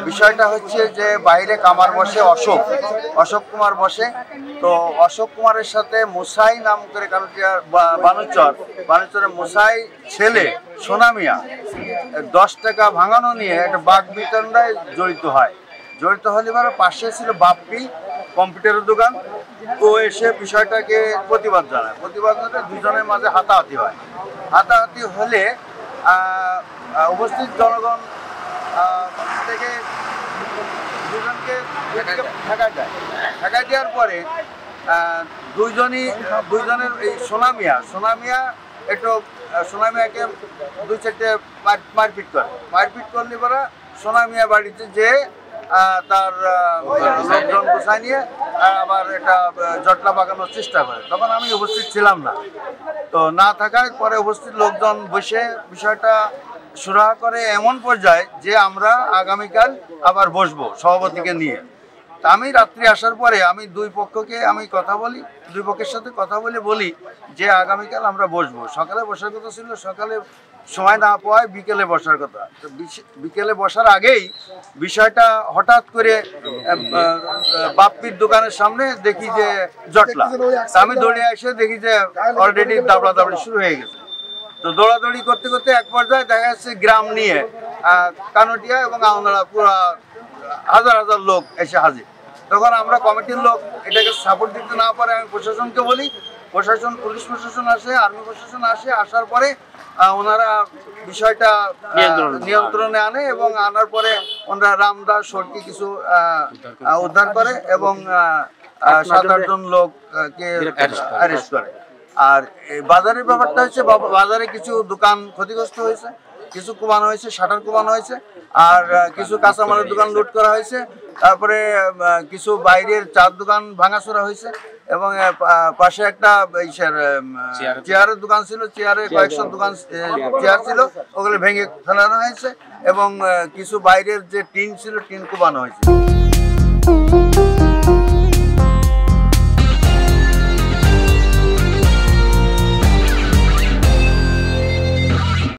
বিষয়টা হচ্ছে যে বাইরে কামার বসে অশোক কুমার বসে। তো অশোক কুমারের সাথে মুসাই নাম করে কানুটিয়ার বানুচরের মুসাই ছেলে সোনামিয়া 10 টাকা ভাঙানো নিয়ে একটা বাঘ বিতরণায় জড়িত হলে এবার পাশে ছিল বাপ্পি কম্পিউটারের দোকান। ও এসে বিষয়টাকে প্রতিবাদ জানায় দুজনের মাঝে হাতাহাতি হলে উপস্থিত জনগণ থেকে দুজনকে ঠেকা দেওয়ার পরে দুইজনের এই সোনামিয়া একটু সোনামিয়াকে 2-4টে মারপিট করলে পরে সোনামিয়া বাড়িতে যে তার লোকজন গোছায় নিয়ে আবার একটা জটলা পাকানোর চেষ্টা করে। তখন আমি উপস্থিত ছিলাম না, তো না থাকায় পরে উপস্থিত লোকজন বসে বিষয়টা সুরাহা করে এমন পর্যায়ে যে আমরা আগামীকাল আবার বসবো সভাপতিকে নিয়ে। তা আমি রাত্রি আসার পরে আমি দুই পক্ষের সাথে কথা বলি যে আগামীকাল আমরা বসবো। সকালে বসার কথা ছিল, সকালে সময় না পাওয়ায় বিকেলে বসার কথা। তো বিকেলে বসার আগেই বিষয়টা হঠাৎ করে বাপ্পির দোকানের সামনে দেখি যে জটলা। আমি দৌড়ে এসে দেখি যে অলরেডি দাবড়াদাবড়ি শুরু হয়ে গেছে। তো দৌড়াদৌড়ি করতে করতে এক পর্যায়ে দেখা যাচ্ছে গ্রাম নিয়ে কানুটিয়া এবং আওনাড়া পুরো হাজার লোক এসে হাজির। তখন আমরা কমিটির লোক এটাকে সাপোর্ট দিতে না পারে আমি প্রশাসনকে বলি, পুলিশ প্রশাসন আসে, আর্মি প্রশাসন আসে। আসার পরে ওনারা বিষয়টা নিয়ন্ত্রণে আনে এবং আনার পরে ওনারা রামদা সড়কি কিছু উদ্ধার করে এবং 7-8 জন লোককে অ্যারেস্ট করে। আর বাজারের ব্যাপারটা হচ্ছে বাজারে কিছু দোকান ক্ষতিগ্রস্ত হয়েছে, কিছু কোবানো হয়েছে, শাটার কোবানো হয়েছে, আর কিছু কাঁচামালের দোকান লুট করা হয়েছে। তারপরে কিছু বাইরের চার দোকান ভাঙাচোরা হয়েছে এবং পাশে একটা চেয়ারের দোকান ছিল, চেয়ারে কয়েকশো চেয়ার ছিল, ওগুলো ভেঙে ফেলানো হয়েছে এবং কিছু বাইরের যে টিন ছিল টিন কোবানো হয়েছে।